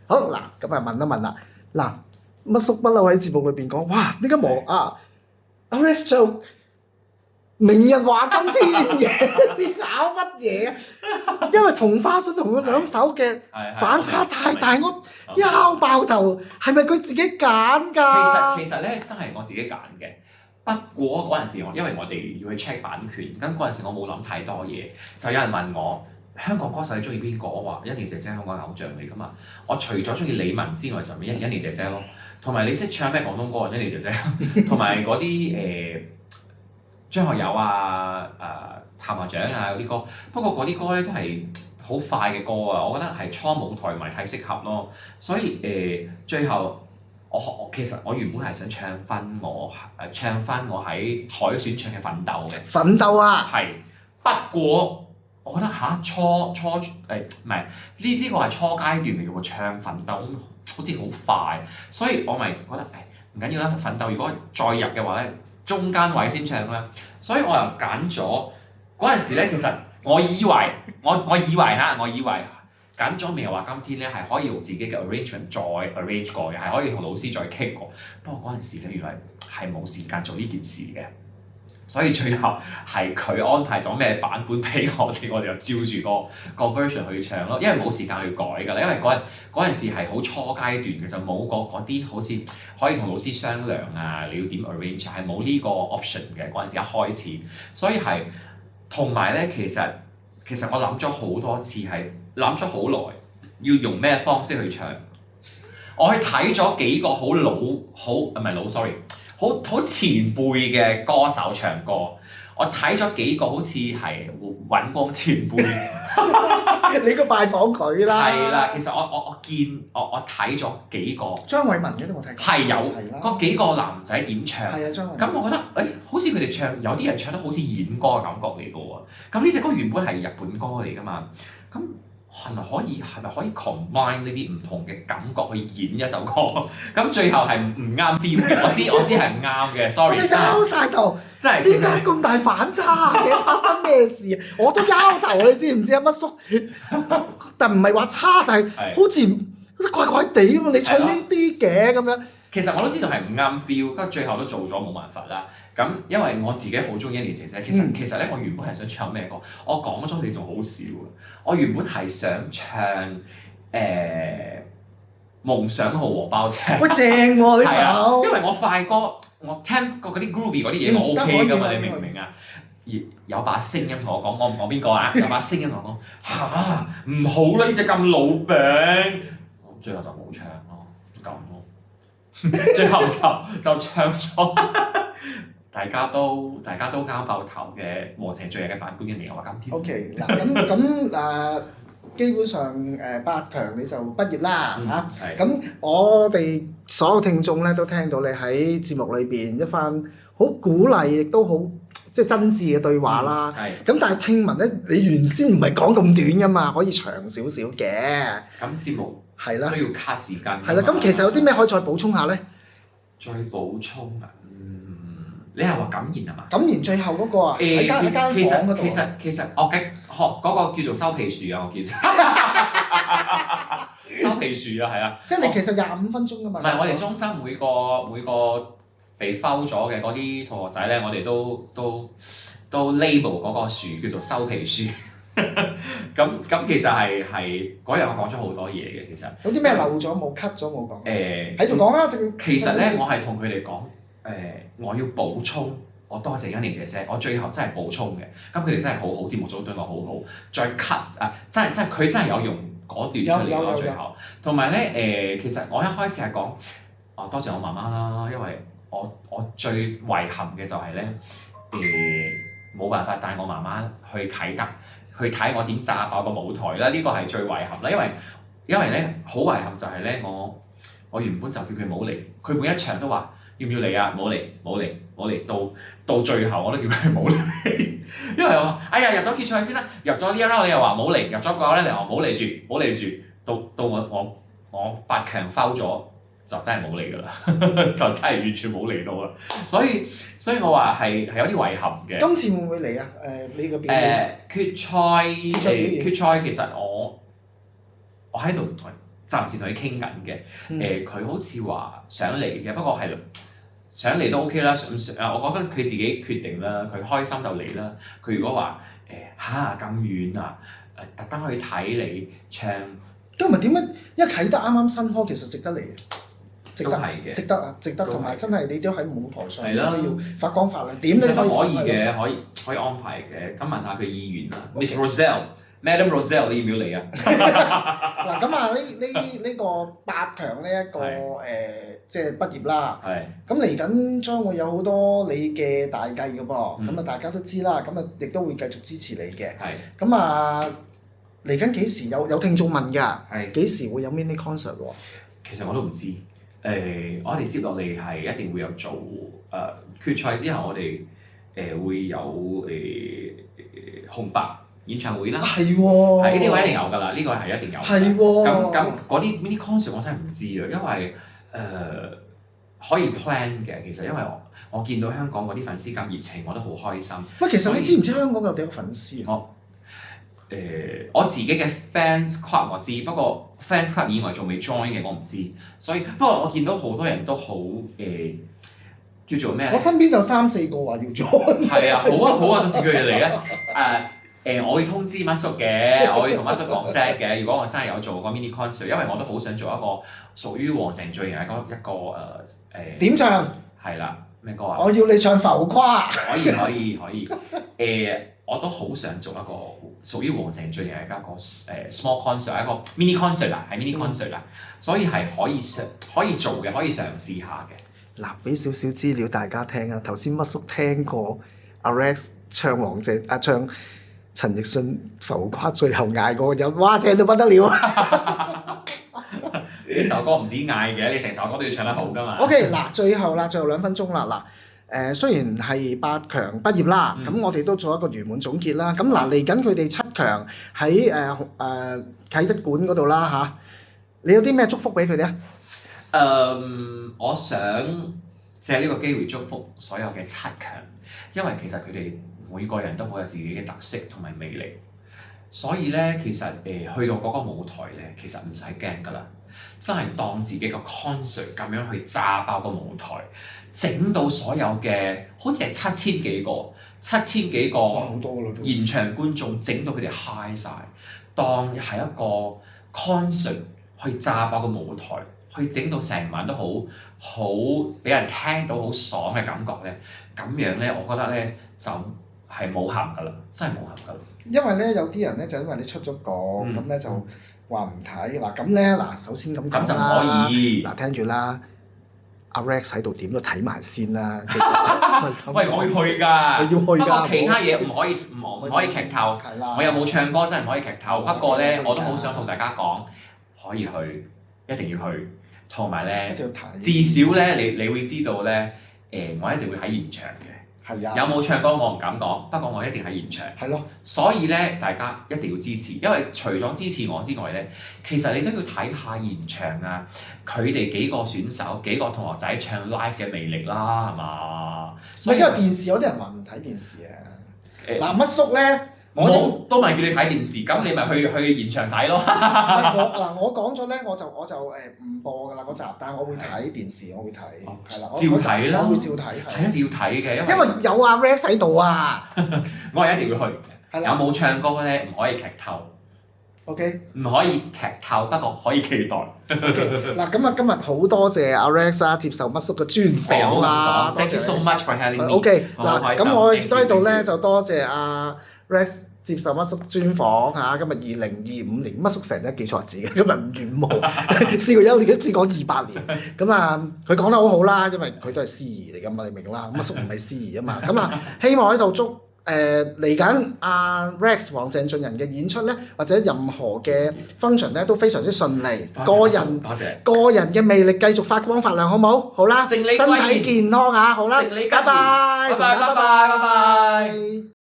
好嗱，咁啊問一問啦，嗱乜叔不嬲喺節目裏邊講，哇點解冇阿 Rex 做明日話今天嘅，你搞乜嘢啊？因為同花順同佢兩首嘅反差太大，我一拗爆頭，係咪佢自己揀㗎？其實咧真係我自己揀嘅。不過嗰陣時因為我哋要去 check 版權，咁嗰陣時我冇諗太多嘢，就有人問我香港歌手你中意邊個？我話欣妮姐姐香港偶像嚟㗎嘛。我除咗中意李玟之外，就係欣妮姐姐咯。同埋你識唱咩廣東歌？欣妮姐姐，同埋嗰啲張學友啊、譚華獎啊嗰啲歌。不過嗰啲歌咧都係好快嘅歌啊，我覺得係初舞台唔係太適合咯。所以最後其實我原本係想唱翻我喺海選唱嘅奮鬥嘅。奮鬥啊！係，不過我覺得初唔係呢個係初階段嚟嘅喎，唱奮鬥好似好快，所以我咪覺得唔緊要啦。奮鬥如果再入嘅話咧，中間位先唱啦。所以我又揀咗嗰陣時咧，其實我以為揀咗明日話今天咧係可以用自己嘅 arrangement 再 arrange 過嘅，係可以同老師再傾過。不過嗰陣時咧，原來係冇時間做呢件事嘅。所以最後係佢安排咗咩版本俾我哋，我哋就照住個 version 去唱咯。因為冇時間去改㗎啦，因為嗰陣時係好初階段嘅，就冇嗰啲好似可以同老師商量啊，你要點 arrange 係冇呢個 option 嘅嗰陣時一開始。所以係同埋咧，其實我諗咗好多次，係諗咗好耐，要用咩方式去唱。我去睇咗幾個好前輩嘅歌手唱歌，我睇咗幾個好似係尹光前輩，你個拜訪佢啦。係啦，其實我睇咗幾個張偉文嘅都冇睇過。係有嗰幾個男仔點唱，係啊，張偉文。咁我覺得好似佢哋唱有啲人唱得好似演歌嘅感覺嚟嘅喎。咁呢隻歌原本係日本歌嚟㗎嘛，咁係咪可以 combine 呢啲唔同嘅感覺去演一首歌？咁最後係唔啱 feel 嘅，我知係唔啱嘅，sorry。我哋拗曬頭，真係點解咁大反差嘅？發生咩事？我都拗頭，你知唔知啊？乜叔？但唔係話差，但係好似怪怪地喎。你唱呢啲嘅咁樣。其實我都知道係唔啱 feel，不過最後都做咗冇辦法啦。咁因為我自己好中意欣妮姐姐，其實咧我原本係想唱咩歌？我講咗你仲好笑啊！我原本係想唱夢想號和包車。喂，正喎呢首。因為我快歌，我聽過嗰啲 groovy 嗰啲嘢我 OK 㗎嘛，你明唔明啊？而有把聲音同我講，我唔講邊個啊？有把聲音同我講嚇，唔好啦！呢隻咁老餅，最後就冇唱咯，咁咯。最後就唱咗大家都拗爆頭嘅和謝最日嘅版本嘅《明日話今天》。OK 嗱咁基本上8強你就畢業啦嚇。咁我哋所有聽眾咧都聽到你喺節目裏邊一番好鼓勵，亦都好即係真摯嘅對話啦。咁但係聽聞咧，你原先唔係講咁短噶嘛，可以長少少嘅。咁節目係啦，都要 cut 時間。係啦，咁其實有啲咩可以再補充下咧？再補充啊，你係話感言係嘛？感言最後嗰個啊，喺間房嗰度。其實我嘅嗰個叫做收皮樹啊，我叫收皮樹啊，係啊。即係你其實25分鐘㗎嘛。唔係，我哋中心每個被摟咗嘅嗰啲同學仔咧，我哋都 label 嗰個樹叫做收皮樹。咁其實係嗰日我講咗好多嘢嘅，其實。有啲咩漏咗冇 cut 咗冇講？喺度講啊，其實咧，我係同佢哋講，我要補充，我多謝欣妮姐姐，我最後真係補充嘅。咁佢哋真係好好，節目組對我好好，再 cut 真係佢真係有用嗰段出嚟咯，最後。同埋咧其實我一開始係講，多謝我媽媽啦，因為我最遺憾嘅就係咧冇辦法帶我媽媽去啟德。去睇我點炸爆個舞台啦！呢個係最遺憾啦，因為咧好遺憾就係咧，我原本就叫佢冇嚟，佢每一場都話要唔要嚟啊？冇嚟，到最後我都叫佢冇嚟，因為我入咗決賽先啦，入咗呢一 round 你又話冇嚟，入咗個咧你又話冇嚟住，到我8強 foul 咗。就真係冇嚟㗎啦，就真係完全冇嚟到啦，所以我話係有啲遺憾嘅。今次會唔會嚟啊？你個表演決賽其實我喺度暫時同佢傾緊嘅。佢好似話想嚟嘅，不過係想嚟都 OK 啦。我覺得佢自己決定啦，佢開心就嚟啦。佢如果話咁遠啊，特登去睇你唱，都唔係點樣？因為啟德啱啱新開，其實值得嚟，值得都係嘅，值得啊，值得。同埋真係你都喺舞台上，係啦都要發光發亮，點其實都可以嘅，可以安排嘅。咁問下佢意願啦。Miss Roselle。Madam Roselle，你要唔要嚟啊？嗱咁啊，呢個8強呢一個即係畢業啦。係。咁嚟緊將會有好多你嘅大計嘅噃，咁啊大家都知啦，咁啊亦都會繼續支持你嘅。係。咁啊嚟緊幾時有聽眾問㗎？係。幾時會有 mini concert 喎？其實我都唔知。我哋接落嚟係一定會有做決賽之後，我哋會有紅白演唱會啦。係喎。係呢啲我一定有㗎啦，呢個係一定有。係喎。咁嗰啲 mini concert 我真係唔知啊，因為可以 plan 嘅。其實因為我見到香港嗰啲粉絲咁熱情，我都好開心。喂，其實你知唔知香港有幾多粉絲啊？我自己嘅 fans club 我知，不過 fans club 以外仲未 join 嘅我唔知，所以不過我見到好多人都好叫做咩？我身邊有3-4個話要 join。係啊，好啊，到時佢哋嚟啊！我會通知乜叔嘅，我會同乜叔講聲嘅。如果我真係有做個 mini concert，因為我都好想做一個屬於黃鄭最型嘅一個點唱？係啦，咩歌啊？我要你唱浮誇。可以。我都好想做一個屬於黃鄭最型嘅一個small concert，一個 mini concert 啦，係 mini concert 啦，所以係可以做嘅，可以嘗試下嘅。嗱，俾少少資料大家聽啊！頭先乜叔聽過阿 Rex 唱唱陳奕迅浮誇，最後嗌嗰個音，哇正到不得了啊！呢首歌唔止嗌嘅，你成首歌都要唱得好㗎嘛。OK， 嗱，最後2分鐘啦，嗱，雖然係8強畢業啦，咁我哋都做一個圓滿總結啦。咁嗱，嚟緊佢哋7強喺啟德館嗰度啦嚇，你有啲咩祝福俾佢哋啊？我想借呢個機會祝福所有嘅7強，因為其實佢哋每個人都好有自己嘅特色同埋魅力，所以咧其實去到嗰個舞台咧，其實唔使驚㗎啦，真係當自己個 concert 咁樣去炸爆個舞台，整到所有嘅好似係7000幾個好多啦，現場觀眾，整到佢哋 high 晒，當係一個 concert 去炸爆個舞台。去整到成晚都好俾人聽到好爽嘅感覺咧，咁樣咧，我覺得咧就係冇憾㗎啦，真係冇憾㗎啦。因為咧有啲人咧就因為你出咗講，咁咧就話唔睇。嗱咁咧首先咁講啦，咁就唔可以。嗱聽住啦，阿 Rex 喺度點都睇埋先啦。喂，我要去㗎，你要去㗎。不過其他嘢唔可以劇透。我又冇唱歌，真係唔可以劇透。不過咧，我都好想同大家講，可以去，一定要去。同埋咧，至少咧，你會知道咧，我一定會喺現場嘅。係啊。有冇唱歌我唔敢講，不過我一定喺現場。係咯。所以咧，大家一定要支持，因為除咗支持我之外咧，其實你都要睇下現場啊，佢哋幾個選手、幾個同學仔唱 live 嘅魅力啦，係嘛？唔係因為電視有啲人話唔睇電視啊。嗱乜叔咧？我都唔係叫你睇電視，咁你咪去現場睇咯。我講咗咧，我就唔播㗎啦嗰集，但係我會睇電視，我會睇，係啦，照睇啦，我會照睇，係一定要睇嘅，因為有阿 Rex 喺度啊。我係一定要去嘅。有冇唱歌咧？唔可以劇透。OK。唔可以劇透，不過可以期待。嗱咁啊，今日好多謝阿 Rex 啊，接受乜叔嘅專訪啦。Thank you so much for having me。OK，嗱咁我亦都喺度咧，就多謝阿 Rex 接受乜叔專訪嚇。今日2025年，乜叔成日都記錯日子嘅，今日5月5號，試過1年都只講200年。咁啊，佢講得好好啦，因為佢都係司儀嚟㗎嘛，你明啦。乜叔唔係司儀啊嘛。咁啊，希望喺度祝嚟緊阿 Rex 黃鄭俊仁嘅演出咧，或者任何嘅 function 咧，都非常之順利。個人嘅魅力繼續發光發亮，好冇？好啦，身體健康嚇，好啦，拜拜，拜拜。